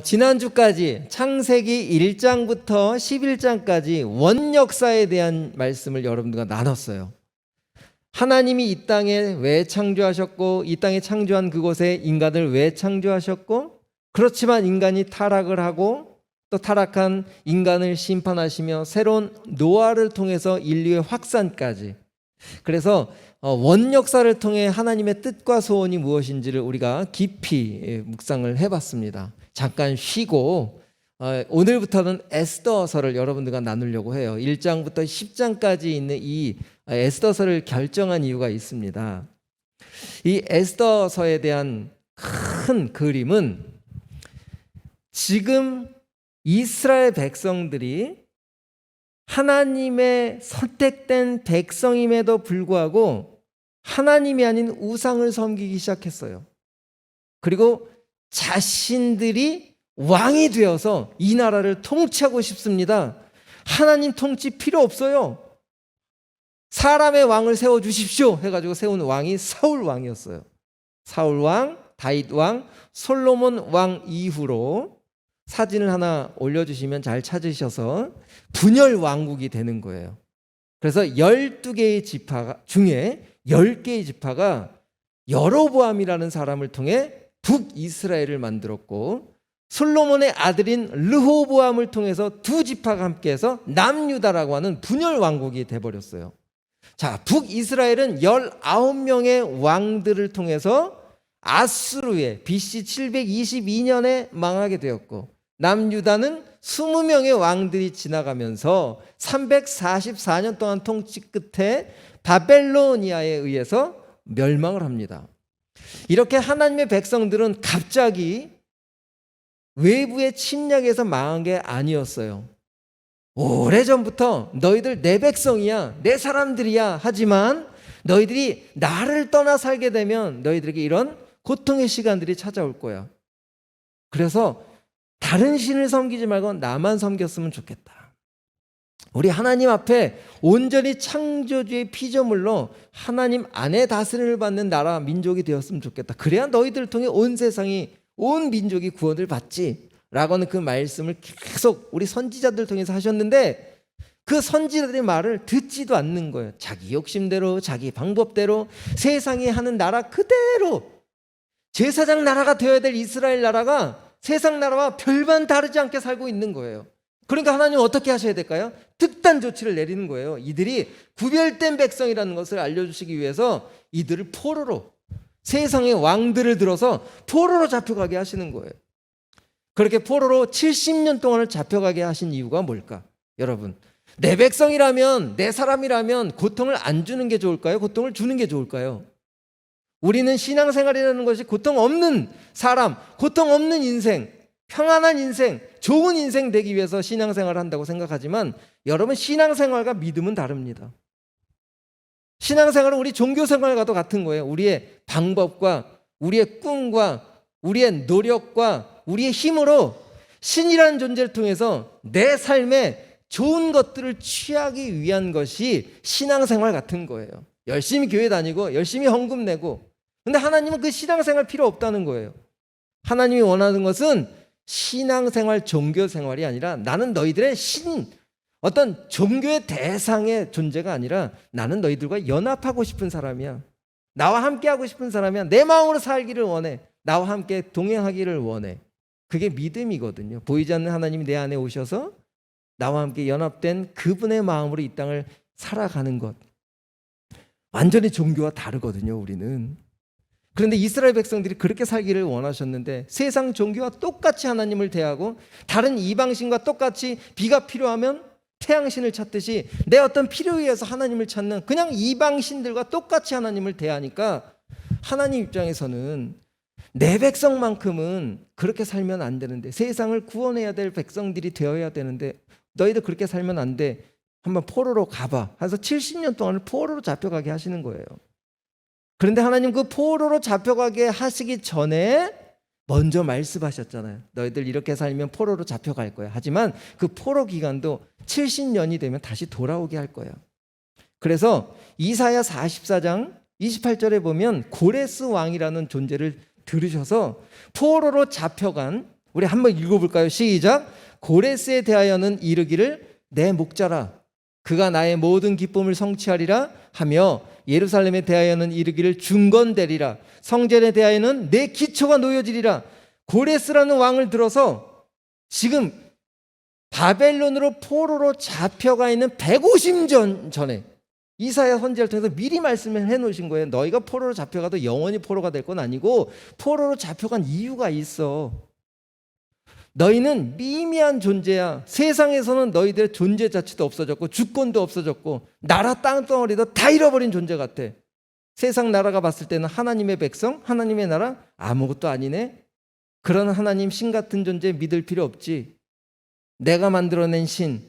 지난주까지 창세기 1장부터 11장까지 원역사에 대한 말씀을 여러분들과 나눴어요. 하나님이 이 땅에 왜 창조하셨고, 이 땅에 창조한 그곳에 인간을 왜 창조하셨고, 그렇지만 인간이 타락을 하고 또 타락한 인간을 심판하시며 새로운 노아를 통해서 인류의 확산까지, 그래서 원역사를 통해 하나님의 뜻과 소원이 무엇인지를 우리가 깊이 묵상을 해봤습니다. 잠깐 쉬고 오늘부터는 에스더서를 여러분들과 나누려고 해요. 1장부터 10장까지 있는 이 에스더서를 결정한 이유가 있습니다. 이 에스더서에 대한 큰 그림은 지금 이스라엘 백성들이 하나님의 선택된 백성임에도 불구하고 하나님이 아닌 우상을 섬기기 시작했어요. 그리고 자신들이 왕이 되어서 이 나라를 통치하고 싶습니다. 하나님 통치 필요 없어요. 사람의 왕을 세워주십시오 해가지고 세운 왕이 사울 왕이었어요. 사울 왕, 다윗 왕, 솔로몬 왕 이후로 사진을 하나 올려주시면 잘 찾으셔서 분열 왕국이 되는 거예요. 그래서 12개의 지파 중에 10개의 지파가 여로보암이라는 사람을 통해 북이스라엘을 만들었고, 솔로몬의 아들인 르호보암을 통해서 두 지파가 함께해서 남유다라고 하는 분열 왕국이 돼버렸어요. 자, 북이스라엘은 19명의 왕들을 통해서 아수르의 BC 722년에 망하게 되었고, 남유다는 20명의 왕들이 지나가면서 344년 동안 통치 끝에 바벨로니아에 의해서 멸망을 합니다. 이렇게 하나님의 백성들은 갑자기 외부의 침략에서 망한 게 아니었어요. 오래전부터 너희들 내 백성이야, 내 사람들이야 하지만 너희들이 나를 떠나 살게 되면 너희들에게 이런 고통의 시간들이 찾아올 거야. 그래서 다른 신을 섬기지 말고 나만 섬겼으면 좋겠다. 우리 하나님 앞에 온전히 창조주의 피조물로 하나님 안에 다스림을 받는 나라 민족이 되었으면 좋겠다. 그래야 너희들을 통해 온 세상이, 온 민족이 구원을 받지 라고는 그 말씀을 계속 우리 선지자들 통해서 하셨는데, 그 선지자들의 말을 듣지도 않는 거예요. 자기 욕심대로, 자기 방법대로 세상이 하는 나라 그대로, 제사장 나라가 되어야 될 이스라엘 나라가 세상 나라와 별반 다르지 않게 살고 있는 거예요. 그러니까 하나님은 어떻게 하셔야 될까요? 특단 조치를 내리는 거예요. 이들이 구별된 백성이라는 것을 알려주시기 위해서 이들을 포로로, 세상의 왕들을 들어서 포로로 잡혀가게 하시는 거예요. 그렇게 포로로 70년 동안을 잡혀가게 하신 이유가 뭘까? 여러분, 내 백성이라면, 내 사람이라면 고통을 안 주는 게 좋을까요? 고통을 주는 게 좋을까요? 우리는 신앙생활이라는 것이 고통 없는 사람, 고통 없는 인생, 평안한 인생, 좋은 인생 되기 위해서 신앙생활을 한다고 생각하지만, 여러분, 신앙생활과 믿음은 다릅니다. 신앙생활은 우리 종교생활과도 같은 거예요. 우리의 방법과 우리의 꿈과 우리의 노력과 우리의 힘으로 신이라는 존재를 통해서 내 삶에 좋은 것들을 취하기 위한 것이 신앙생활 같은 거예요. 열심히 교회 다니고 열심히 헌금 내고, 근데 하나님은 그 신앙생활 필요 없다는 거예요. 하나님이 원하는 것은 신앙생활, 종교생활이 아니라 나는 너희들의 어떤 종교의 대상의 존재가 아니라 나는 너희들과 연합하고 싶은 사람이야. 나와 함께 하고 싶은 사람이야. 내 마음으로 살기를 원해. 나와 함께 동행하기를 원해. 그게 믿음이거든요. 보이지 않는 하나님이 내 안에 오셔서 나와 함께 연합된 그분의 마음으로 이 땅을 살아가는 것. 완전히 종교와 다르거든요, 우리는. 그런데 이스라엘 백성들이 그렇게 살기를 원하셨는데 세상 종교와 똑같이 하나님을 대하고 다른 이방신과 똑같이 비가 필요하면 태양신을 찾듯이 내 어떤 필요에 의해서 하나님을 찾는 그냥 이방신들과 똑같이 하나님을 대하니까 하나님 입장에서는 내 백성만큼은 그렇게 살면 안 되는데, 세상을 구원해야 될 백성들이 되어야 되는데 너희들 그렇게 살면 안 돼. 한번 포로로 가봐. 그래서 70년 동안을 포로로 잡혀가게 하시는 거예요. 그런데 하나님 그 포로로 잡혀가게 하시기 전에 먼저 말씀하셨잖아요. 너희들 이렇게 살면 포로로 잡혀갈 거야. 하지만 그 포로 기간도 70년이 되면 다시 돌아오게 할 거예요. 그래서 이사야 44장 28절에 보면 고레스 왕이라는 존재를 들으셔서 포로로 잡혀간 우리 한번 읽어볼까요? 시작. 고레스에 대하여는 이르기를 내 목자라 그가 나의 모든 기쁨을 성취하리라 하며 예루살렘에 대하여는 이르기를 중건되리라 성전에 대하여는 내 기초가 놓여지리라. 고레스라는 왕을 들어서 지금 바벨론으로 포로로 잡혀가 있는 150년 전에 이사야 선지자를 통해서 미리 말씀을 해놓으신 거예요. 너희가 포로로 잡혀가도 영원히 포로가 될 건 아니고 포로로 잡혀간 이유가 있어. 너희는 미미한 존재야. 세상에서는 너희들의 존재 자체도 없어졌고 주권도 없어졌고 나라 땅덩어리도 다 잃어버린 존재 같아. 세상 나라가 봤을 때는 하나님의 백성, 하나님의 나라 아무것도 아니네. 그런 하나님 신 같은 존재 믿을 필요 없지. 내가 만들어낸 신,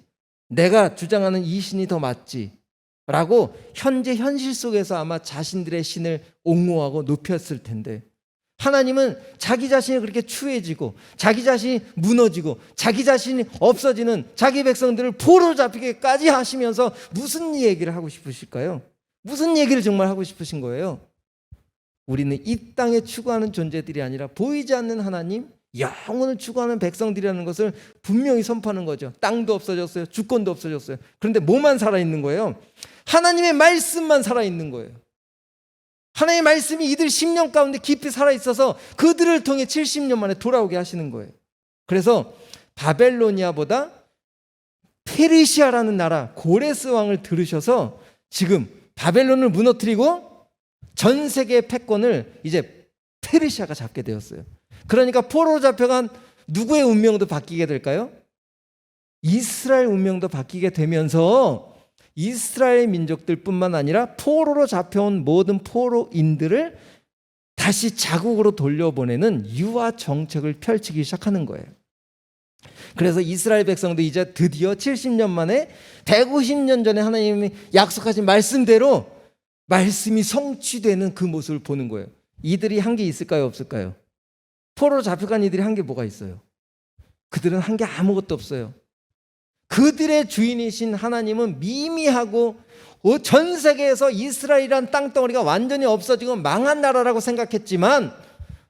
내가 주장하는 이 신이 더 맞지 라고 현재 현실 속에서 아마 자신들의 신을 옹호하고 높였을 텐데 하나님은 자기 자신이 그렇게 추해지고 자기 자신이 무너지고 자기 자신이 없어지는 자기 백성들을 포로로 잡히게까지 하시면서 무슨 얘기를 하고 싶으실까요? 무슨 얘기를 정말 하고 싶으신 거예요? 우리는 이 땅에 추구하는 존재들이 아니라 보이지 않는 하나님, 영혼을 추구하는 백성들이라는 것을 분명히 선포하는 거죠. 땅도 없어졌어요. 주권도 없어졌어요. 그런데 뭐만 살아있는 거예요? 하나님의 말씀만 살아있는 거예요. 하나님의 말씀이 이들 심령 가운데 깊이 살아있어서 그들을 통해 70년 만에 돌아오게 하시는 거예요. 그래서 바벨로니아보다 페르시아라는 나라 고레스 왕을 들으셔서 지금 바벨론을 무너뜨리고 전 세계의 패권을 이제 페르시아가 잡게 되었어요. 그러니까 포로로 잡혀간 누구의 운명도 바뀌게 될까요? 이스라엘 운명도 바뀌게 되면서 이스라엘 민족들뿐만 아니라 포로로 잡혀온 모든 포로인들을 다시 자국으로 돌려보내는 유화 정책을 펼치기 시작하는 거예요. 그래서 이스라엘 백성도 이제 드디어 70년 만에 150년 전에 하나님이 약속하신 말씀대로 말씀이 성취되는 그 모습을 보는 거예요. 이들이 한 게 있을까요? 없을까요? 포로로 잡혀간 이들이 한 게 뭐가 있어요? 그들은 한 게 아무것도 없어요. 그들의 주인이신 하나님은 미미하고 전 세계에서 이스라엘이란 땅덩어리가 완전히 없어지고 망한 나라라고 생각했지만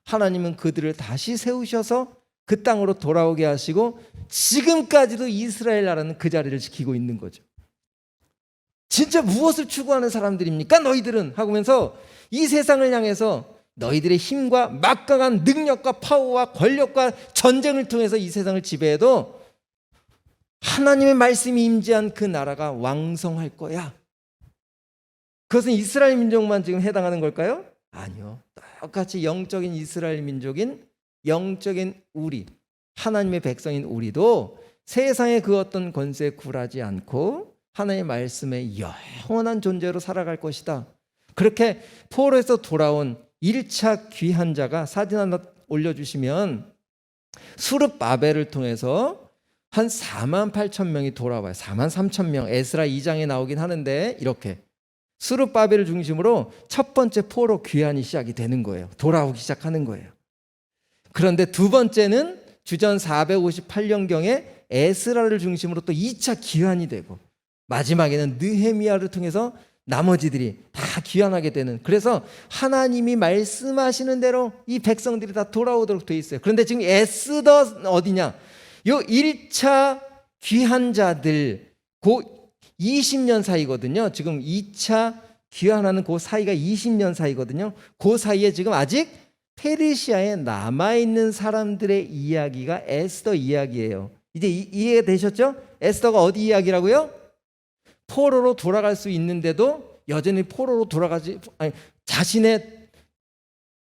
하나님은 그들을 다시 세우셔서 그 땅으로 돌아오게 하시고 지금까지도 이스라엘 나라는 그 자리를 지키고 있는 거죠. 진짜 무엇을 추구하는 사람들입니까? 너희들은 하면서 이 세상을 향해서 너희들의 힘과 막강한 능력과 파워와 권력과 전쟁을 통해서 이 세상을 지배해도 하나님의 말씀이 임재한 그 나라가 왕성할 거야. 그것은 이스라엘 민족만 지금 해당하는 걸까요? 아니요. 똑같이 영적인 이스라엘 민족인 영적인 우리, 하나님의 백성인 우리도 세상의 그 어떤 권세에 굴하지 않고 하나님의 말씀에 영원한 존재로 살아갈 것이다. 그렇게 포로에서 돌아온 1차 귀한 자가 사진 하나 올려주시면 수르바벨을 통해서 한 4만 8천 명이 돌아와요. 4만 3천 명. 에스라 2장에 나오긴 하는데 이렇게 수르바벨을 중심으로 첫 번째 포로 귀환이 시작이 되는 거예요. 돌아오기 시작하는 거예요. 그런데 두 번째는 주전 458년경에 에스라를 중심으로 또 2차 귀환이 되고 마지막에는 느헤미야를 통해서 나머지들이 다 귀환하게 되는, 그래서 하나님이 말씀하시는 대로 이 백성들이 다 돌아오도록 돼 있어요. 그런데 지금 에스더 어디냐? 요 1차 귀환자들 그 20년 사이거든요. 지금 2차 귀환하는 그 사이가 20년 사이거든요. 그 사이에 지금 아직 페르시아에 남아있는 사람들의 이야기가 에스더 이야기예요. 이제 이해되셨죠? 에스더가 어디 이야기라고요? 포로로 돌아갈 수 있는데도 여전히 포로로 돌아가지, 아니, 자신의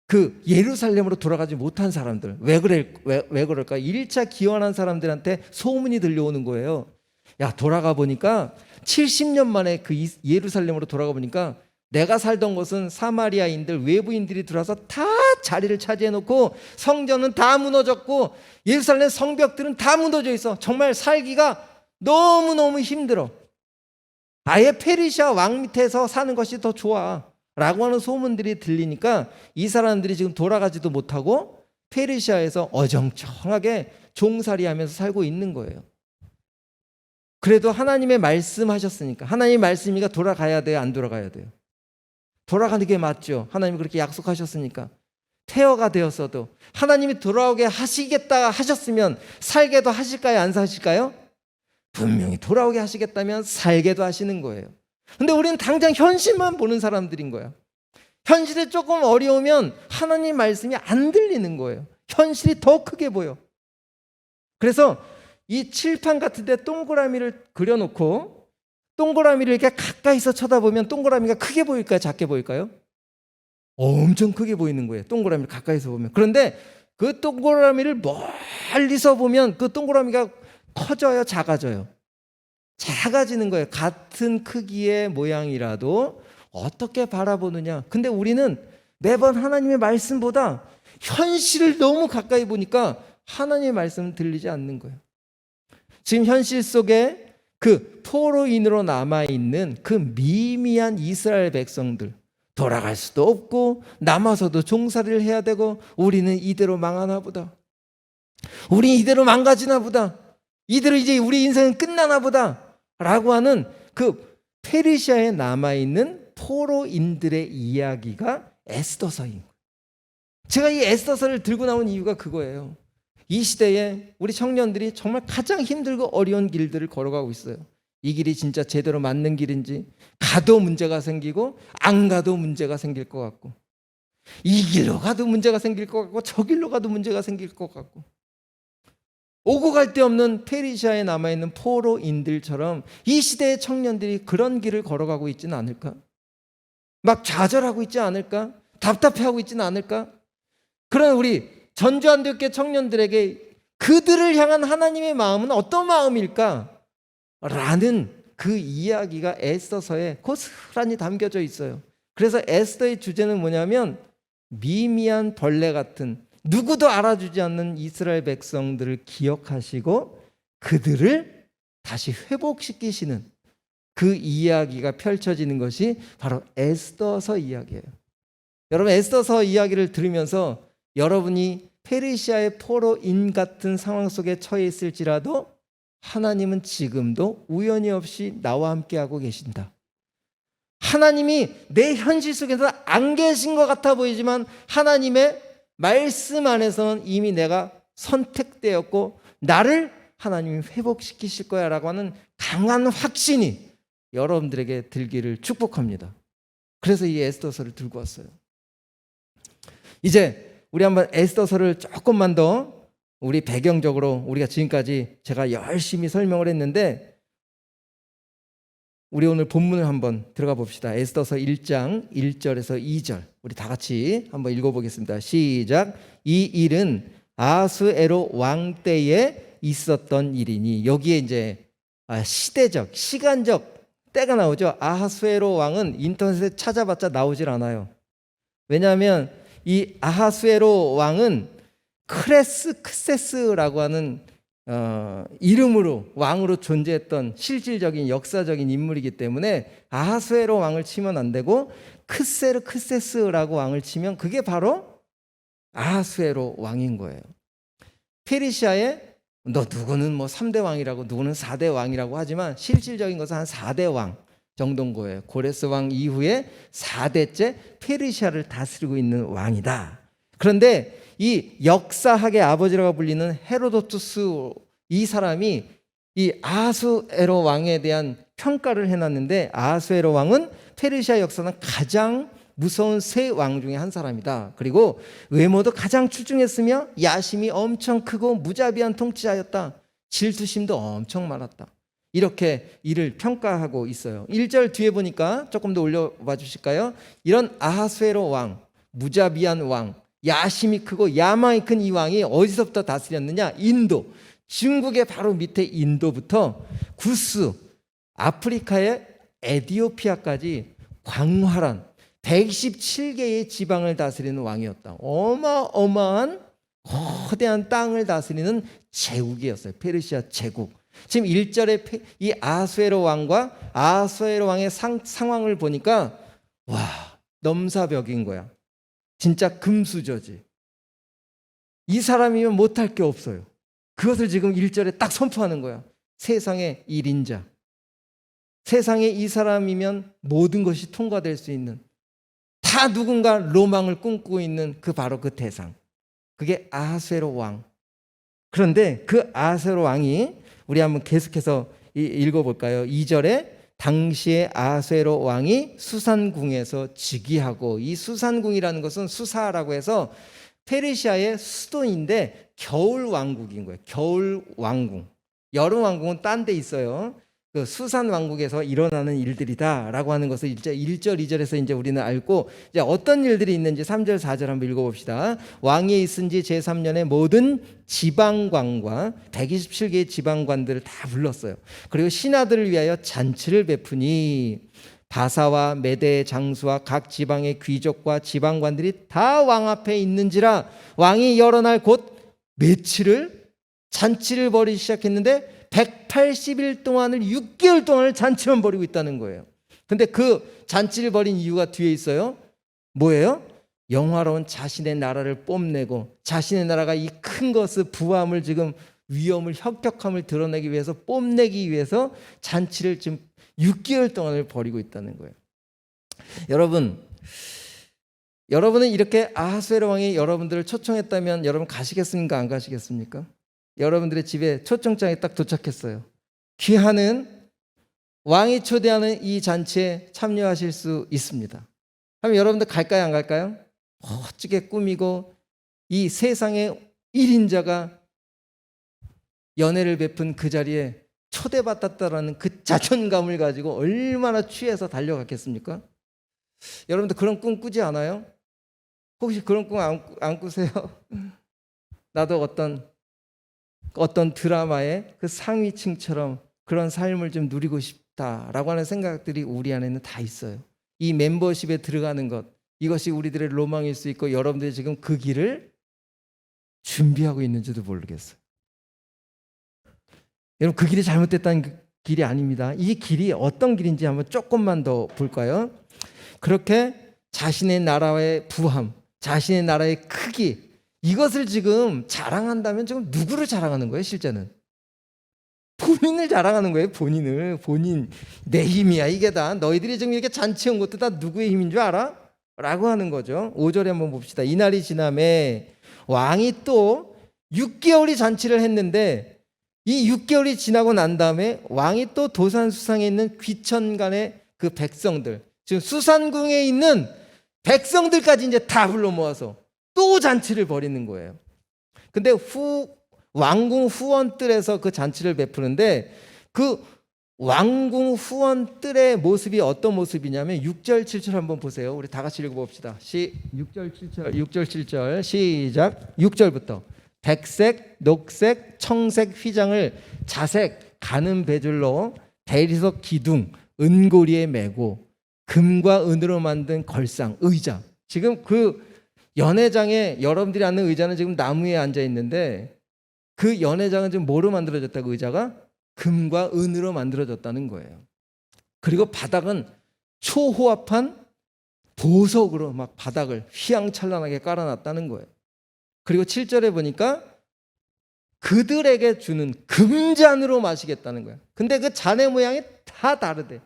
그 예루살렘으로 돌아가지 못한 사람들. 왜 그럴까? 1차 기원한 사람들한테 소문이 들려오는 거예요. 야, 돌아가 보니까 70년 만에 그 예루살렘으로 돌아가 보니까 내가 살던 곳은 사마리아인들, 외부인들이 들어와서 다 자리를 차지해 놓고 성전은 다 무너졌고 예루살렘 성벽들은 다 무너져 있어. 정말 살기가 너무너무 힘들어. 아예 페르시아 왕 밑에서 사는 것이 더 좋아 라고 하는 소문들이 들리니까 이 사람들이 지금 돌아가지도 못하고 페르시아에서 어정쩡하게 종살이하면서 살고 있는 거예요. 그래도 하나님의 말씀하셨으니까, 하나님의 말씀이니까 돌아가야 돼요? 안 돌아가야 돼요? 돌아가는 게 맞죠. 하나님이 그렇게 약속하셨으니까. 폐허가 되었어도 하나님이 돌아오게 하시겠다 하셨으면 살게도 하실까요? 안 하실까요? 분명히 돌아오게 하시겠다면 살게도 하시는 거예요. 근데 우리는 당장 현실만 보는 사람들인 거야. 현실이 조금 어려우면 하나님 말씀이 안 들리는 거예요. 현실이 더 크게 보여. 그래서 이 칠판 같은 데 동그라미를 그려놓고 동그라미를 이렇게 가까이서 쳐다보면 동그라미가 크게 보일까요? 작게 보일까요? 엄청 크게 보이는 거예요. 동그라미를 가까이서 보면. 그런데 그 동그라미를 멀리서 보면 그 동그라미가 커져요? 작아져요? 작아지는 거예요. 같은 크기의 모양이라도 어떻게 바라보느냐. 근데 우리는 매번 하나님의 말씀보다 현실을 너무 가까이 보니까 하나님의 말씀은 들리지 않는 거예요. 지금 현실 속에 그 포로인으로 남아있는 그 미미한 이스라엘 백성들, 돌아갈 수도 없고 남아서도 종살이를 해야 되고 우리는 이대로 망하나 보다. 우리 이대로 망가지나 보다. 이대로 이제 우리 인생은 끝나나 보다. 라고 하는 그 페르시아에 남아있는 포로인들의 이야기가 에스더서인 거예요. 제가 이 에스더서를 들고 나온 이유가 그거예요. 이 시대에 우리 청년들이 정말 가장 힘들고 어려운 길들을 걸어가고 있어요. 이 길이 진짜 제대로 맞는 길인지, 가도 문제가 생기고 안 가도 문제가 생길 것 같고, 이 길로 가도 문제가 생길 것 같고 저 길로 가도 문제가 생길 것 같고, 오고 갈 데 없는 페르시아에 남아있는 포로인들처럼 이 시대의 청년들이 그런 길을 걸어가고 있지는 않을까? 막 좌절하고 있지 않을까? 답답해하고 있지는 않을까? 그런 우리 전주한대교회 청년들에게 그들을 향한 하나님의 마음은 어떤 마음일까? 라는 그 이야기가 에스더서에 고스란히 담겨져 있어요. 그래서 에스더의 주제는 뭐냐면 미미한 벌레 같은 누구도 알아주지 않는 이스라엘 백성들을 기억하시고 그들을 다시 회복시키시는 그 이야기가 펼쳐지는 것이 바로 에스더서 이야기예요. 여러분, 에스더서 이야기를 들으면서 여러분이 페르시아의 포로인 같은 상황 속에 처해 있을지라도 하나님은 지금도 우연히 없이 나와 함께하고 계신다. 하나님이 내 현실 속에서 안 계신 것 같아 보이지만 하나님의 말씀 안에서는 이미 내가 선택되었고 나를 하나님이 회복시키실 거야 라고 하는 강한 확신이 여러분들에게 들기를 축복합니다. 그래서 이 에스더서를 들고 왔어요. 이제 우리 한번 에스더서를 조금만 더 우리 배경적으로 우리가 지금까지 제가 열심히 설명을 했는데 우리 오늘 본문을 한번 들어가 봅시다. 에스더서 1장 1절에서 2절 우리 다 같이 한번 읽어보겠습니다. 시작. 이 일은 아하수에로 왕 때에 있었던 일이니, 여기에 이제 시대적, 시간적 때가 나오죠. 아하수에로 왕은 인터넷에 찾아봤자 나오질 않아요. 왜냐하면 이 아하수에로 왕은 크세스라고 하는 이름으로 왕으로 존재했던 실질적인 역사적인 인물이기 때문에 아하수에로 왕을 치면 안 되고 크세스라고 왕을 치면 그게 바로 아하수에로 왕인 거예요. 페르시아에 누구는 뭐 3대 왕이라고 누구는 4대 왕이라고 하지만 실질적인 것은 한 4대 왕 정도인 거예요. 고레스 왕 이후에 4대째 페르시아를 다스리고 있는 왕이다. 그런데 이 역사학의 아버지라고 불리는 헤로도투스, 이 사람이 이 아하수에로 왕에 대한 평가를 해놨는데, 아하수에로 왕은 페르시아 역사는 가장 무서운 세 왕 중에 한 사람이다. 그리고 외모도 가장 출중했으며 야심이 엄청 크고 무자비한 통치자였다. 질투심도 엄청 많았다. 이렇게 이를 평가하고 있어요. 1절 뒤에 보니까 조금 더 올려봐 주실까요? 이런 아하수에로 왕, 무자비한 왕, 야심이 크고 야망이 큰 이 왕이 어디서부터 다스렸느냐? 인도, 중국의 바로 밑에 인도부터 구스, 아프리카의 에티오피아까지 광활한 117개의 지방을 다스리는 왕이었다. 어마어마한 거대한 땅을 다스리는 제국이었어요. 페르시아 제국. 지금 1절에 이 아하수에로 왕과 아하수에로 왕의 상황을 보니까 와, 넘사벽인 거야. 진짜 금수저지. 이 사람이면 못할 게 없어요. 그것을 지금 1절에 딱 선포하는 거야. 세상의 1인자. 세상에 이 사람이면 모든 것이 통과될 수 있는, 다 다 누군가 로망을 꿈꾸고 있는 바로 그 대상. 그게 아하수에로 왕. 그런데 그 아하수에로 왕이 우리 한번 계속해서 읽어볼까요? 2절에 당시에 아하수에로 왕이 수산궁에서 즉위하고, 이 수산궁이라는 것은 수사라고 해서 페르시아의 수도인데 겨울 왕국인 거예요. 겨울 왕궁. 여름 왕국은 딴 데 있어요. 그 수산 왕국에서 일어나는 일들이다라고 하는 것을 이제 1절, 2절에서 이제 우리는 알고, 이제 어떤 일들이 있는지 3절, 4절 한번 읽어봅시다. 왕이 있은 지 제3년에 모든 지방관과 127개의 지방관들을 다 불렀어요. 그리고 신하들을 위하여 잔치를 베푸니 바사와 메대의 장수와 각 지방의 귀족과 지방관들이 다 왕 앞에 있는지라 왕이 여러 날 곧 며칠을 잔치를 벌이기 시작했는데 180일 동안을 6개월 동안을 잔치만 벌이고 있다는 거예요. 근데 그 잔치를 벌인 이유가 뒤에 있어요. 뭐예요? 영화로운 자신의 나라를 뽐내고, 자신의 나라가 이 큰 것을, 부함을, 지금 위엄을, 혁혁함을 드러내기 위해서, 뽐내기 위해서 잔치를 지금 6개월 동안을 벌이고 있다는 거예요. 여러분은 이렇게 아하수에로 왕이 여러분들을 초청했다면 여러분 가시겠습니까? 안 가시겠습니까? 여러분들의 집에 초청장이 딱 도착했어요. 귀하는 왕이 초대하는 이 잔치에 참여하실 수 있습니다. 하면 여러분들 갈까요? 안 갈까요? 멋지게 꾸미고 이 세상의 1인자가 연회를 베푼 그 자리에 초대받았다라는 그 자존감을 가지고 얼마나 취해서 달려갔겠습니까? 여러분들 그런 꿈 꾸지 않아요? 혹시 그런 꿈 안 꾸세요? 나도 어떤 드라마의 그 상위층처럼 그런 삶을 좀 누리고 싶다라고 하는 생각들이 우리 안에는 다 있어요. 이 멤버십에 들어가는 것, 이것이 우리들의 로망일 수 있고, 여러분들이 지금 그 길을 준비하고 있는지도 모르겠어요. 여러분, 그 길이 잘못됐다는 길이 아닙니다. 이 길이 어떤 길인지 한번 조금만 더 볼까요? 그렇게 자신의 나라의 부함, 자신의 나라의 크기, 이것을 지금 자랑한다면 지금 누구를 자랑하는 거예요? 실제는 본인을 자랑하는 거예요. 본인 내 힘이야 이게 다. 너희들이 지금 이렇게 잔치한 것도 다 누구의 힘인 줄 알아? 라고 하는 거죠. 5절에 한번 봅시다. 이날이 지남에 왕이 또 6개월이 잔치를 했는데, 이 6개월이 지나고 난 다음에 왕이 또 도산 수상에 있는 귀천간의 그 백성들, 지금 수산궁에 있는 백성들까지 이제 다 불러 모아서 또 잔치를 벌이는 거예요. 근데 왕궁 후원뜰에서 그 잔치를 베푸는데, 그 왕궁 후원뜰의 모습이 어떤 모습이냐면 6절 7절 한번 보세요. 우리 다 같이 읽어봅시다. 6절 7절 시작. 6절부터 백색, 녹색, 청색 휘장을 자색 가는 배줄로 대리석 기둥 은고리에 매고 금과 은으로 만든 걸상 의자. 지금 그 연회장에 여러분들이 앉는 의자는 지금 나무에 앉아 있는데, 그 연회장은 지금 뭐로 만들어졌다고? 의자가 금과 은으로 만들어졌다는 거예요. 그리고 바닥은 초호합한 보석으로 막 바닥을 휘황찬란하게 깔아놨다는 거예요. 그리고 7절에 보니까 그들에게 주는 금잔으로 마시겠다는 거예요. 근데 그 잔의 모양이 다 다르대.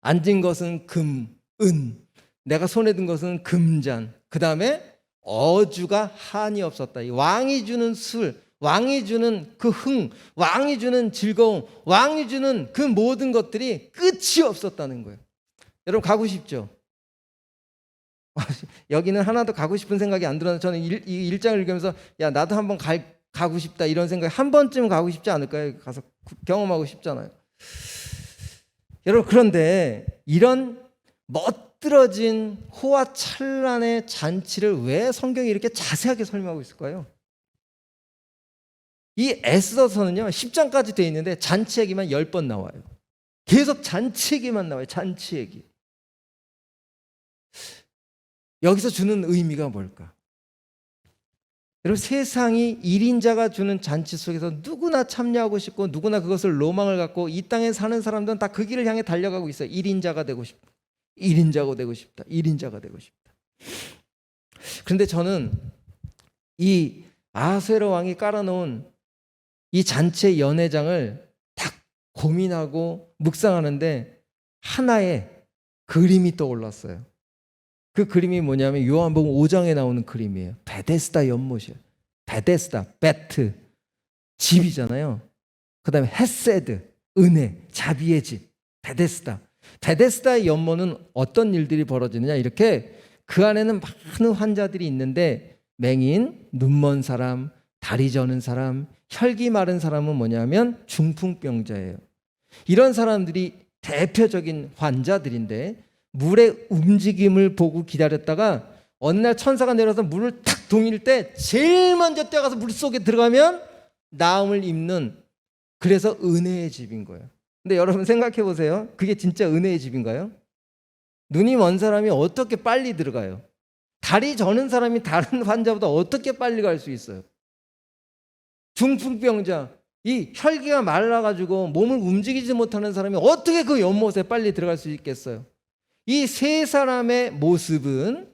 앉은 것은 금, 은, 내가 손에 든 것은 금잔. 그 다음에 어주가 한이 없었다. 왕이 주는 술, 왕이 주는 그 흥, 왕이 주는 즐거움, 왕이 주는 그 모든 것들이 끝이 없었다는 거예요. 여러분 가고 싶죠? 여기는 하나도 가고 싶은 생각이 안 들어서 저는 이 일장을 읽으면서 야 나도 한번 가고 싶다 이런 생각이, 한 번쯤 가고 싶지 않을까요? 가서 경험하고 싶잖아요. 여러분, 그런데 이런 멋들어진 호화찬란의 잔치를 왜 성경이 이렇게 자세하게 설명하고 있을까요? 이 에스더서는요 10장까지 되어 있는데 잔치 얘기만 10번 나와요. 계속 잔치 얘기만 나와요. 잔치 얘기. 여기서 주는 의미가 뭘까? 여러분, 세상이 1인자가 주는 잔치 속에서 누구나 참여하고 싶고 누구나 그것을 로망을 갖고 이 땅에 사는 사람들은 다 그 길을 향해 달려가고 있어요. 1인자가 되고 싶다. 1인자가 되고 싶다. 1인자가 되고 싶다. 그런데 저는 이 아하수에로 왕이 깔아놓은 이 잔치의 연회장을 딱 고민하고 묵상하는데 하나의 그림이 떠올랐어요. 그 그림이 뭐냐면 요한복음 5장에 나오는 그림이에요. 베데스다 연못이에요. 베데스다, 베트, 집이잖아요. 그 다음에 헤세드, 은혜, 자비의 집, 베데스다. 베데스다의 연못은 어떤 일들이 벌어지느냐, 이렇게 그 안에는 많은 환자들이 있는데 맹인, 눈먼 사람, 다리 저는 사람, 혈기 마른 사람은 뭐냐면 중풍병자예요. 이런 사람들이 대표적인 환자들인데 물의 움직임을 보고 기다렸다가 어느 날 천사가 내려서 물을 탁 동일 때 제일 먼저 뛰어가서 물속에 들어가면 나음을 입는, 그래서 은혜의 집인 거예요. 근데 여러분 생각해 보세요. 그게 진짜 은혜의 집인가요? 눈이 먼 사람이 어떻게 빨리 들어가요? 다리 저는 사람이 다른 환자보다 어떻게 빨리 갈 수 있어요? 중풍병자, 이 혈기가 말라가지고 몸을 움직이지 못하는 사람이 어떻게 그 연못에 빨리 들어갈 수 있겠어요? 이 세 사람의 모습은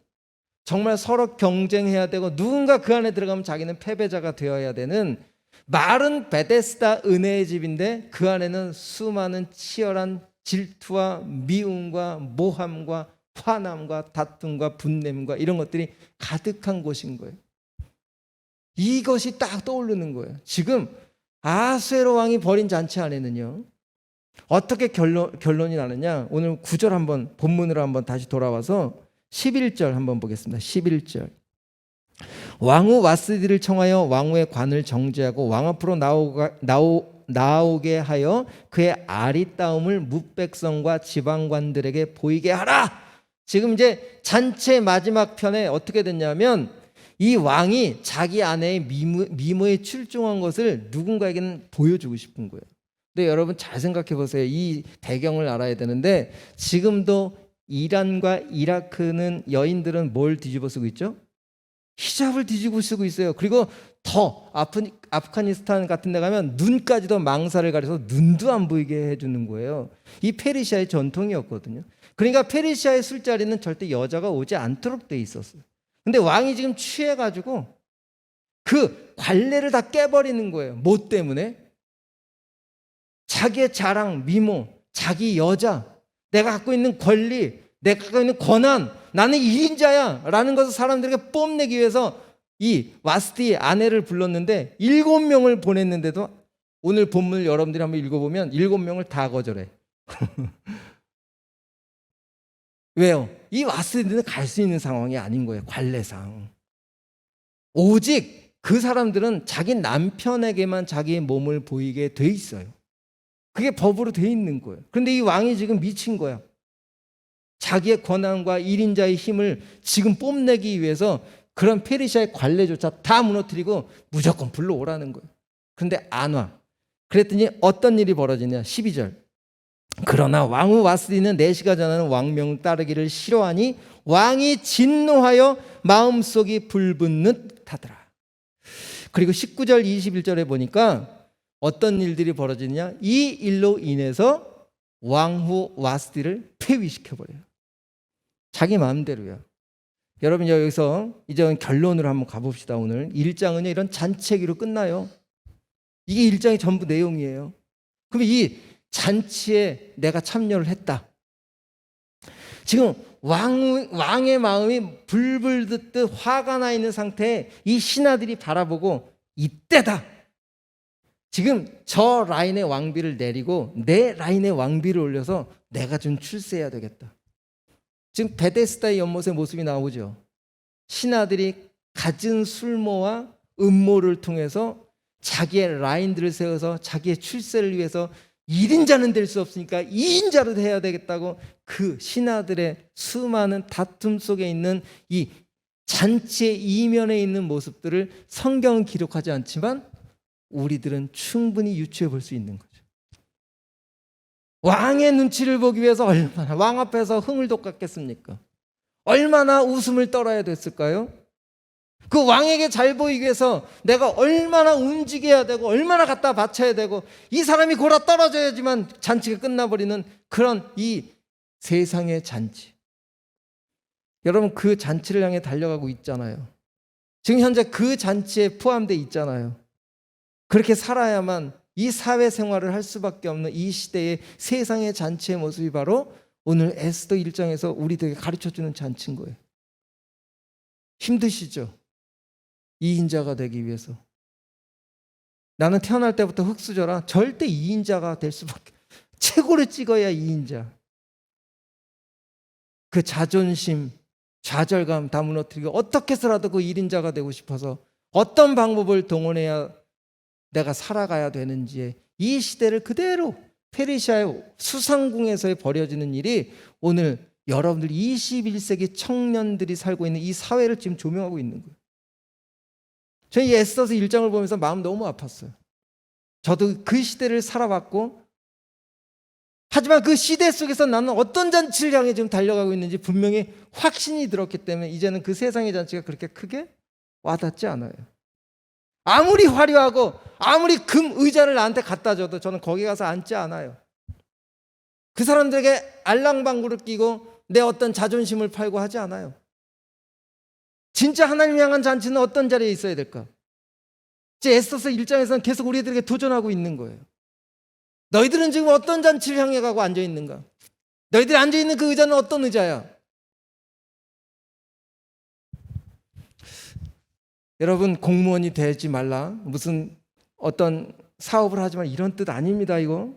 정말 서로 경쟁해야 되고 누군가 그 안에 들어가면 자기는 패배자가 되어야 되는 마른 베데스다 은혜의 집인데, 그 안에는 수많은 치열한 질투와 미움과 모함과 화남과 다툼과 분냄과 이런 것들이 가득한 곳인 거예요. 이것이 딱 떠오르는 거예요. 지금 아수에로 왕이 벌인 잔치 안에는요, 어떻게 결론이 나느냐, 오늘 9절 한번 본문으로 한번 다시 돌아와서 11절 한번 보겠습니다. 11절. 왕후 와스디를 청하여 왕후의 관을 정죄하고 왕 앞으로 나오게 하여 그의 아리따움을 뭇백성과 지방관들에게 보이게 하라. 지금 이제 잔치의 마지막 편에 어떻게 됐냐면 이 왕이 자기 아내의 미모에 출중한 것을 누군가에게는 보여주고 싶은 거예요. 근데 여러분 잘 생각해 보세요. 이 배경을 알아야 되는데 지금도 이란과 이라크는 여인들은 뭘 뒤집어 쓰고 있죠? 히잡을 뒤집어 쓰고 있어요. 그리고 더 아프가니스탄 같은 데 가면 눈까지도 망사를 가려서 눈도 안 보이게 해주는 거예요. 이 페르시아의 전통이었거든요. 그러니까 페르시아의 술자리는 절대 여자가 오지 않도록 돼 있었어요. 근데 왕이 지금 취해가지고 그 관례를 다 깨버리는 거예요. 뭐 때문에? 자기의 자랑, 미모, 자기 여자, 내가 갖고 있는 권리, 내가 갖고 있는 권한, 나는 1인자야 라는 것을 사람들에게 뽐내기 위해서 이 와스티의 아내를 불렀는데 7명을 보냈는데도 오늘 본문을 여러분들이 한번 읽어보면 7명을 다 거절해. 왜요? 이 와스티는 갈 수 있는 상황이 아닌 거예요. 관례상. 오직 그 사람들은 자기 남편에게만 자기의 몸을 보이게 돼 있어요. 그게 법으로 돼 있는 거예요. 그런데 이 왕이 지금 미친 거야. 자기의 권한과 1인자의 힘을 지금 뽐내기 위해서 그런 페르시아의 관례조차 다 무너뜨리고 무조건 불러오라는 거예요. 그런데 안 와. 그랬더니 어떤 일이 벌어지냐. 12절. 그러나 왕후 와스디는 내시가 전하는 왕명을 따르기를 싫어하니 왕이 진노하여 마음속이 불붙는 듯하더라. 그리고 19절 21절에 보니까 어떤 일들이 벌어지느냐. 이 일로 인해서 왕후 와스디를 폐위시켜버려요. 자기 마음대로요. 여러분 여기서 이제 결론으로 한번 가봅시다. 오늘 1장은요 이런 잔치기로 끝나요. 이게 1장의 전부 내용이에요. 그럼 이 잔치에 내가 참여를 했다. 지금 왕의 마음이 불불 듯 화가 나 있는 상태에 이 신하들이 바라보고 이때다. 지금 저 라인의 왕비를 내리고 내 라인의 왕비를 올려서 내가 좀 출세해야 되겠다. 지금 베데스다의 연못의 모습이 나오죠. 신하들이 갖은 술모와 음모를 통해서 자기의 라인들을 세워서 자기의 출세를 위해서 1인자는 될 수 없으니까 2인자로 해야 되겠다고 그 신하들의 수많은 다툼 속에 있는 이 잔치의 이면에 있는 모습들을 성경은 기록하지 않지만 우리들은 충분히 유추해 볼 수 있는 거죠. 왕의 눈치를 보기 위해서 얼마나 왕 앞에서 흥을 돋갔겠습니까? 얼마나 웃음을 떨어야 됐을까요? 그 왕에게 잘 보이기 위해서 내가 얼마나 움직여야 되고 얼마나 갖다 바쳐야 되고 이 사람이 골아 떨어져야지만 잔치가 끝나버리는 그런 이 세상의 잔치. 여러분 그 잔치를 향해 달려가고 있잖아요. 지금 현재 그 잔치에 포함되어 있잖아요. 그렇게 살아야만 이 사회생활을 할 수밖에 없는 이 시대의 세상의 잔치의 모습이 바로 오늘 에스더 1장에서 우리들에게 가르쳐주는 잔치인 거예요. 힘드시죠? 2인자가 되기 위해서. 나는 태어날 때부터 흙수저라 절대 2인자가 될 수밖에. 최고를 찍어야 2인자. 그 자존심, 좌절감 다 무너뜨리고 어떻게 해서라도 그 1인자가 되고 싶어서 어떤 방법을 동원해야 내가 살아가야 되는지에 이 시대를 그대로 페르시아의 수상궁에서 벌어지는 일이 오늘 여러분들 21세기 청년들이 살고 있는 이 사회를 지금 조명하고 있는 거예요. 저는 이 에스더서 1장을 보면서 마음 너무 아팠어요. 저도 그 시대를 살아봤고, 하지만 그 시대 속에서 나는 어떤 잔치를 향해 지금 달려가고 있는지 분명히 확신이 들었기 때문에 이제는 그 세상의 잔치가 그렇게 크게 와닿지 않아요. 아무리 화려하고 아무리 금 의자를 나한테 갖다 줘도 저는 거기 가서 앉지 않아요. 그 사람들에게 알랑방구를 끼고 내 어떤 자존심을 팔고 하지 않아요. 진짜 하나님 향한 잔치는 어떤 자리에 있어야 될까? 이제 에스더서 1장에서는 계속 우리들에게 도전하고 있는 거예요. 너희들은 지금 어떤 잔치를 향해 가고 앉아 있는가? 너희들이 앉아 있는 그 의자는 어떤 의자야? 여러분, 공무원이 되지 말라, 무슨 어떤 사업을 하지 말라, 이런 뜻 아닙니다. 이거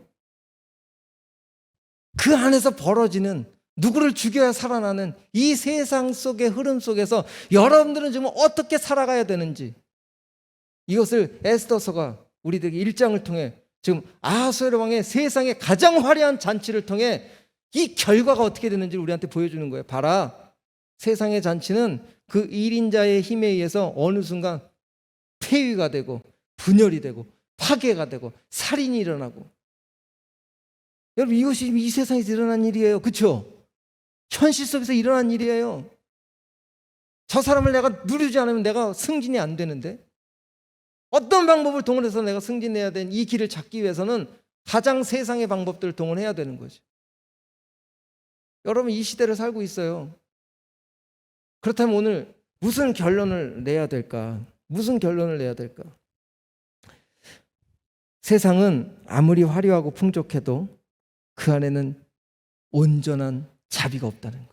그 안에서 벌어지는, 누구를 죽여야 살아나는 이 세상 속의 흐름 속에서 여러분들은 지금 어떻게 살아가야 되는지, 이것을 에스더서가 우리들에게 1장을 통해 지금 아하수에로 왕의 세상의 가장 화려한 잔치를 통해 이 결과가 어떻게 되는지를 우리한테 보여주는 거예요. 봐라, 세상의 잔치는 그 1인자의 힘에 의해서 어느 순간 폐위가 되고 분열이 되고 파괴가 되고 살인이 일어나고. 여러분, 이것이 이 세상에서 일어난 일이에요. 그렇죠? 현실 속에서 일어난 일이에요. 저 사람을 내가 누르지 않으면 내가 승진이 안 되는데, 어떤 방법을 동원해서 내가 승진해야 되는 이 길을 찾기 위해서는 가장 세상의 방법들을 동원해야 되는 거죠. 여러분, 이 시대를 살고 있어요. 그렇다면 오늘 무슨 결론을 내야 될까? 무슨 결론을 내야 될까? 세상은 아무리 화려하고 풍족해도 그 안에는 온전한 자비가 없다는 거예요.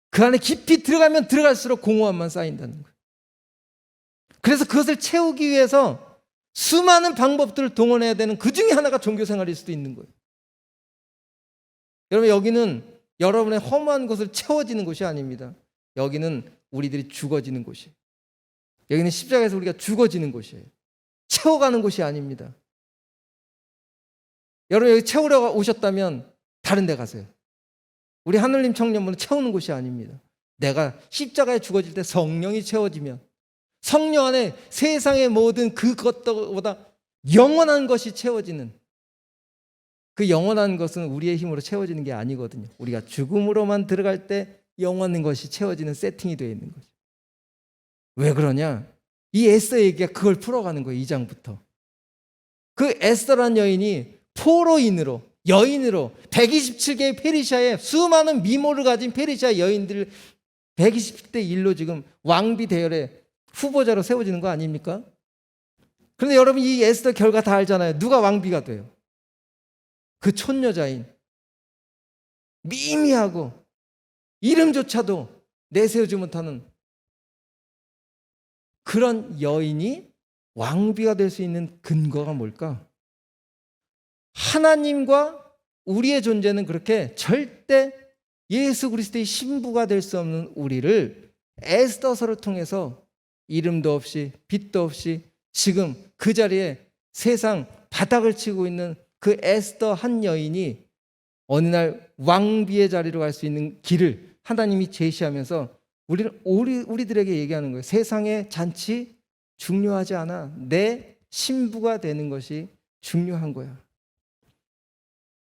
그 안에 깊이 들어가면 들어갈수록 공허함만 쌓인다는 거예요. 그래서 그것을 채우기 위해서 수많은 방법들을 동원해야 되는 그 중에 하나가 종교생활일 수도 있는 거예요. 여러분, 여기는 여러분의 허무한 것을 채워지는 곳이 아닙니다. 여기는 우리들이 죽어지는 곳이에요. 여기는 십자가에서 우리가 죽어지는 곳이에요. 채워가는 곳이 아닙니다. 여러분, 여기 채우러 오셨다면 다른 데 가세요. 우리 하늘님 청년부는 채우는 곳이 아닙니다. 내가 십자가에 죽어질 때 성령이 채워지면 성령 안에 세상의 모든 그것보다 영원한 것이 채워지는, 그 영원한 것은 우리의 힘으로 채워지는 게 아니거든요. 우리가 죽음으로만 들어갈 때 영원한 것이 채워지는 세팅이 되어 있는 거죠. 왜 그러냐? 이 에스더 얘기가 그걸 풀어가는 거예요. 2장부터. 그 에스더란 여인이 포로인으로, 여인으로 127개의 페르시아의 수많은 미모를 가진 페르시아 여인들 120대 1로 지금 왕비 대열의 후보자로 세워지는 거 아닙니까? 그런데 여러분, 이 에스더 결과 다 알잖아요. 누가 왕비가 돼요? 그 촌여자인, 미미하고 이름조차도 내세우지 못하는 그런 여인이 왕비가 될 수 있는 근거가 뭘까? 하나님과 우리의 존재는 그렇게 절대 예수 그리스도의 신부가 될 수 없는 우리를 에스더서를 통해서 이름도 없이 빛도 없이 지금 그 자리에 세상 바닥을 치고 있는 그 에스더 한 여인이 어느 날 왕비의 자리로 갈 수 있는 길을 하나님이 제시하면서 우리들에게 얘기하는 거예요. 세상의 잔치 중요하지 않아. 내 신부가 되는 것이 중요한 거야.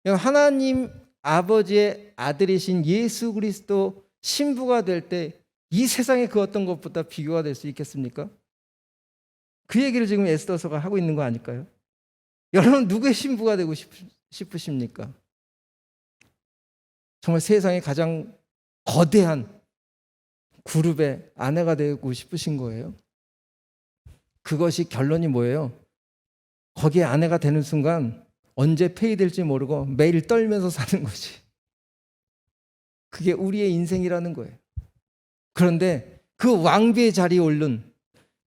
하나님 아버지의 아들이신 예수 그리스도 신부가 될 때 이 세상의 그 어떤 것보다 비교가 될 수 있겠습니까? 그 얘기를 지금 에스더서가 하고 있는 거 아닐까요? 여러분, 누구의 신부가 되고 싶으십니까? 정말 세상의 가장 거대한 그룹의 아내가 되고 싶으신 거예요? 그것이 결론이 뭐예요? 거기에 아내가 되는 순간 언제 폐위될지 모르고 매일 떨면서 사는 거지. 그게 우리의 인생이라는 거예요. 그런데 그 왕비의 자리에 오른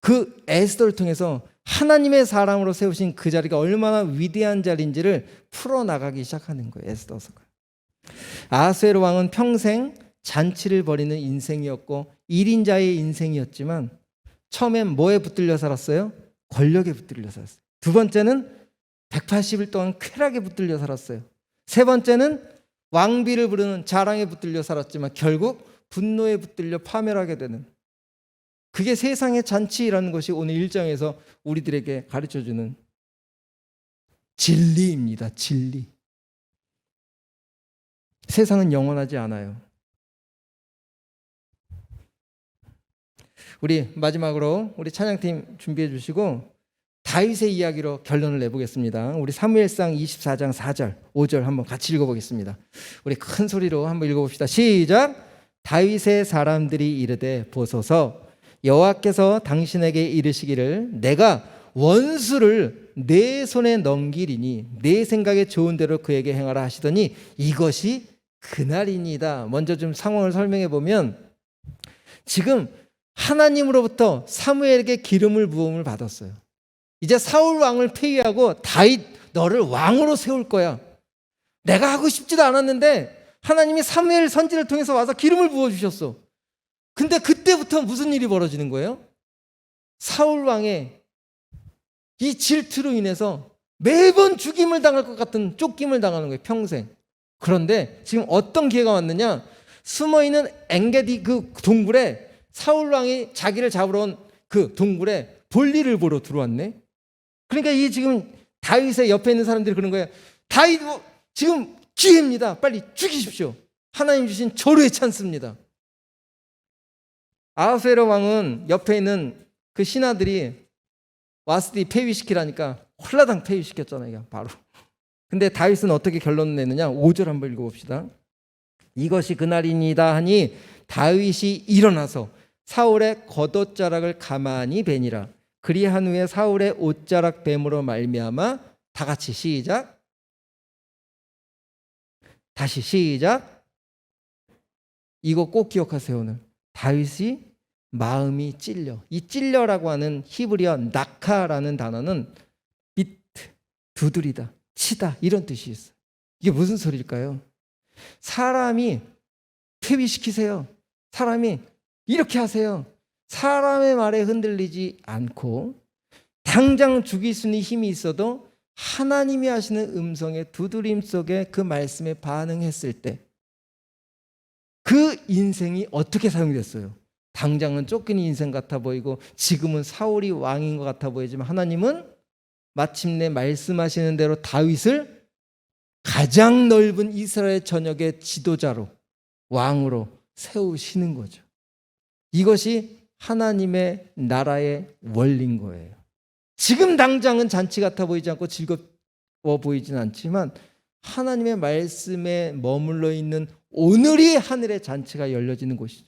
그 에스더를 통해서 하나님의 사람으로 세우신 그 자리가 얼마나 위대한 자리인지를 풀어나가기 시작하는 거예요. 에스더서가. 아하수에로 왕은 평생 잔치를 벌이는 인생이었고 1인자의 인생이었지만 처음엔 뭐에 붙들려 살았어요? 권력에 붙들려 살았어요. 두 번째는 180일 동안 쾌락에 붙들려 살았어요. 세 번째는 왕비를 부르는 자랑에 붙들려 살았지만 결국 분노에 붙들려 파멸하게 되는, 그게 세상의 잔치라는 것이 오늘 1장에서 우리들에게 가르쳐주는 진리입니다. 진리. 세상은 영원하지 않아요. 우리 마지막으로 우리 찬양팀 준비해 주시고 다윗의 이야기로 결론을 내보겠습니다. 우리 사무엘상 24장 4절 5절 한번 같이 읽어보겠습니다. 우리 큰 소리로 한번 읽어봅시다. 시작. 다윗의 사람들이 이르되 보소서, 여호와께서 당신에게 이르시기를 내가 원수를 내 손에 넘기리니 내 생각에 좋은 대로 그에게 행하라 하시더니 이것이 그날이니이다. 먼저 좀 상황을 설명해 보면, 지금 하나님으로부터 사무엘에게 기름을 부음을 받았어요. 이제 사울 왕을 폐위하고 다윗 너를 왕으로 세울 거야. 내가 하고 싶지도 않았는데 하나님이 사무엘 선지를 통해서 와서 기름을 부어주셨어. 근데 그때부터 무슨 일이 벌어지는 거예요? 사울 왕의 이 질투로 인해서 매번 죽임을 당할 것 같은 쫓김을 당하는 거예요. 평생. 그런데 지금 어떤 기회가 왔느냐? 숨어있는 엔게디 그 동굴에 사울 왕이 자기를 잡으러 온 그 동굴에 볼일을 보러 들어왔네. 그러니까 이 지금 다윗의 옆에 있는 사람들이 그런 거예요. 다윗 지금 기회입니다. 빨리 죽이십시오. 하나님 주신 절호의 찬스입니다. 아하수에로 왕은 옆에 있는 그 신하들이 와스디 폐위시키라니까 홀라당 폐위시켰잖아요. 그냥 바로. 근데 다윗은 어떻게 결론을 내느냐? 5절 한번 읽어봅시다. 이것이 그날이니이다 하니 다윗이 일어나서 사울의 겉옷자락을 가만히 베니라. 그리한 후에 사울의 옷자락 뱀으로 말미암아, 다 같이 시작. 다시 시작. 이거 꼭 기억하세요. 오늘 다윗이 마음이 찔려. 이 찔려라고 하는 히브리어 낙하라는 단어는 비트, 두드리다, 치다 이런 뜻이 있어요. 이게 무슨 소리일까요? 사람이 폐위시키세요. 사람이 이렇게 하세요. 사람의 말에 흔들리지 않고 당장 죽일 수 있는 힘이 있어도 하나님이 하시는 음성의 두드림 속에 그 말씀에 반응했을 때 그 인생이 어떻게 사용됐어요? 당장은 쫓기는 인생 같아 보이고 지금은 사울이 왕인 것 같아 보이지만 하나님은 마침내 말씀하시는 대로 다윗을 가장 넓은 이스라엘 전역의 지도자로, 왕으로 세우시는 거죠. 이것이 하나님의 나라의 원리인 거예요. 지금 당장은 잔치 같아 보이지 않고 즐거워 보이진 않지만 하나님의 말씀에 머물러 있는 오늘이 하늘의 잔치가 열려지는 곳이죠.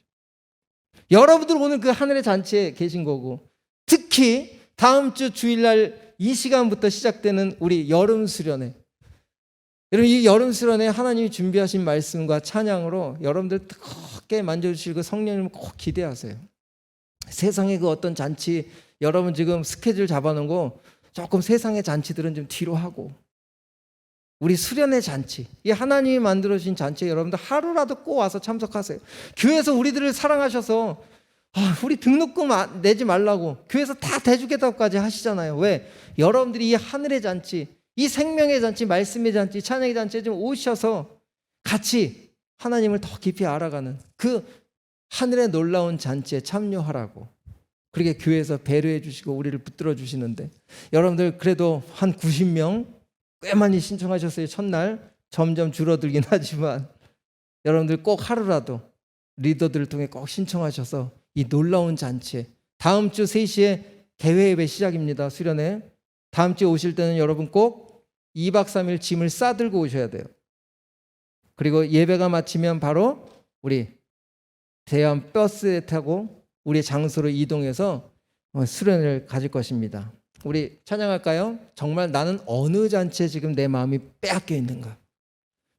여러분들 오늘 그 하늘의 잔치에 계신 거고, 특히 다음 주 주일날 이 시간부터 시작되는 우리 여름 수련회, 여러분 이 여름 수련회 하나님이 준비하신 말씀과 찬양으로 여러분들 뜨겁게 만져주시고 성령님을 꼭 기대하세요. 세상의 그 어떤 잔치, 여러분 지금 스케줄 잡아놓은 거 조금 세상의 잔치들은 좀 뒤로 하고, 우리 수련의 잔치, 이 하나님이 만들어주신 잔치에 여러분들 하루라도 꼭 와서 참석하세요. 교회에서 우리들을 사랑하셔서 우리 등록금 내지 말라고 교회에서 다 대주겠다고까지 하시잖아요. 왜? 여러분들이 이 하늘의 잔치, 이 생명의 잔치, 말씀의 잔치, 찬양의 잔치에 좀 오셔서 같이 하나님을 더 깊이 알아가는 그 하늘의 놀라운 잔치에 참여하라고 그렇게 교회에서 배려해 주시고 우리를 붙들어 주시는데, 여러분들 그래도 한 90명 꽤 많이 신청하셨어요. 첫날 점점 줄어들긴 하지만 여러분들 꼭 하루라도 리더들을 통해 꼭 신청하셔서 이 놀라운 잔치에, 다음 주 3시에 대회 예배 시작입니다. 수련회. 다음 주에 오실 때는 여러분 꼭 2박 3일 짐을 싸들고 오셔야 돼요. 그리고 예배가 마치면 바로 우리 대형 버스에 타고 우리 장소로 이동해서 수련회를 가질 것입니다. 우리 찬양할까요? 정말 나는 어느 잔치에 지금 내 마음이 빼앗겨 있는가?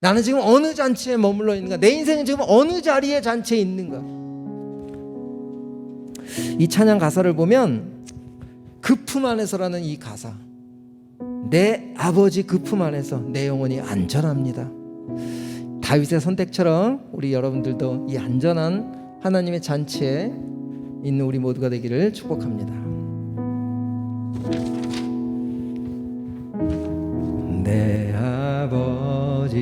나는 지금 어느 잔치에 머물러 있는가? 내 인생은 지금 어느 자리의 잔치에 있는가? 이 찬양 가사를 보면 그 품 안에서라는 이 가사, 내 아버지 그 품 안에서 내 영혼이 안전합니다. 다윗의 선택처럼 우리 여러분들도 이 안전한 하나님의 잔치에 있는 우리 모두가 되기를 축복합니다. 내 아버지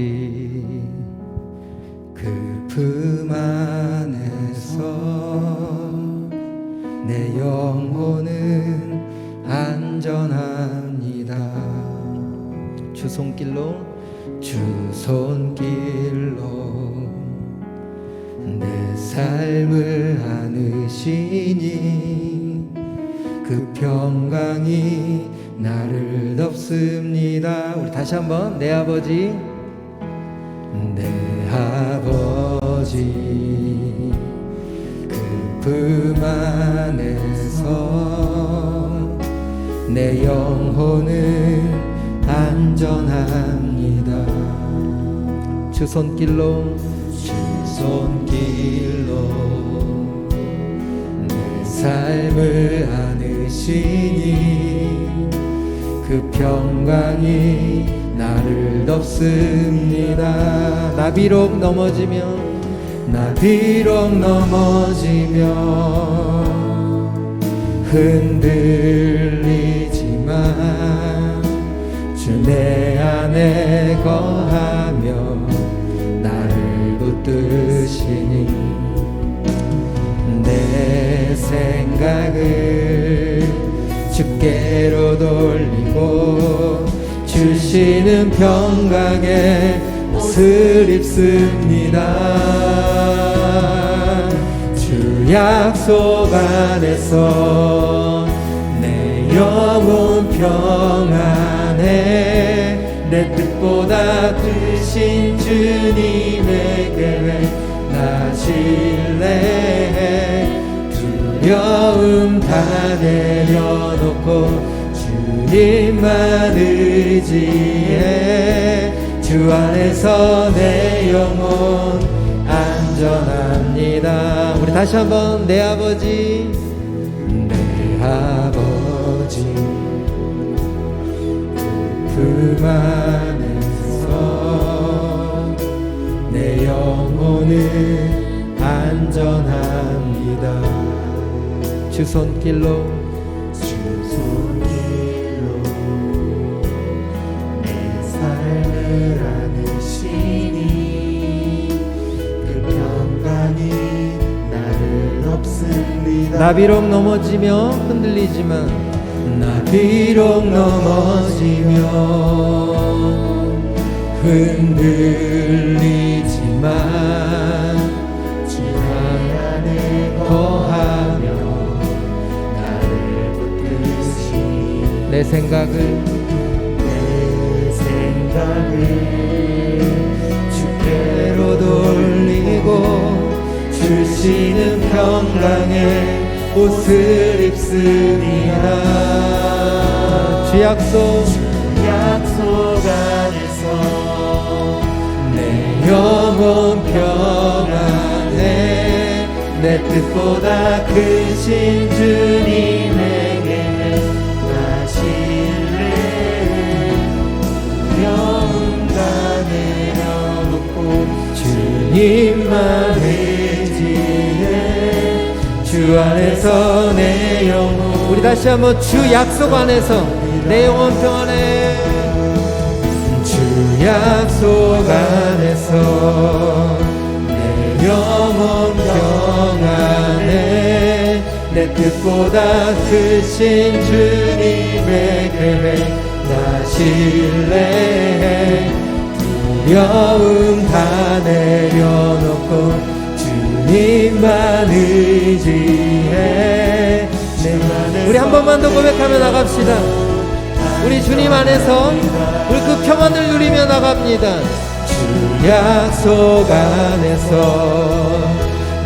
그 품 안에서 내 영혼은 안전합니다. 주 손길로 내 삶을 안으시니 그 평강이 나를 덮습니다. 우리 다시 한번 내 아버지 그 품 안에서 내 영혼은 안전합니다. 주 손길로 내 삶을 안으시니 그 평강이 나를 덮습니다. 나 비록 넘어지며 흔들리지만 주 내 안에 거하며 나를 붙드시니 내 생각을 주께로 돌리고 주시는 평강에 옷을 입습니다. 주 약속 안에서 내 영혼 평안해 내 뜻보다 크신 주님의 계획 나 신뢰해 두려움 다 내려놓고 주님만 의지해 주 안에서 내 영혼 안전합니다. 우리 다시 한번 내 아버지 그 품 안에서 내 영혼은 안전합니다. 주 손길로 내 삶을 안으시니 그 평강이 나를 덮습니다. 나 비록 넘어지며 흔들리지만 주 안에 거하며 나를 붙드시니 내 생각을 주께로 돌리고 주시는 평강에 옷을 입습니다. 주 약속 안에서 내 영혼 평안해 내 뜻보다 크신 주님에게 나 신뢰해 두려움 다 내려놓고 주님만 의지해 주 안에서 내 영혼 우리 다시 한번 주 약속 안에서 내 영혼 평안해 주 약속 안에서 내 영혼 평안해 내 뜻보다 크신 주님의 계획 나 신뢰해 두려움 다 내려놓고 주님만 의지해 우리 한 번만 더 고백하며 나갑시다. 우리 주님 안에서 우리 그 평안을 누리며 나갑니다. 주 약속 안에서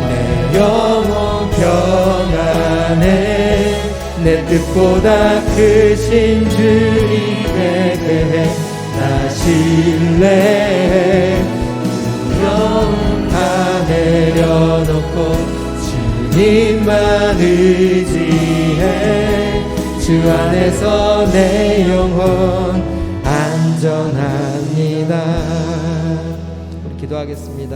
내 영혼 평안해 내 뜻보다 크신 주님의 계획 나 신뢰해 두려움 다 내려놓고 주님만 의지해 주 안에서 내 영혼 안전합니다. 우리 기도하겠습니다.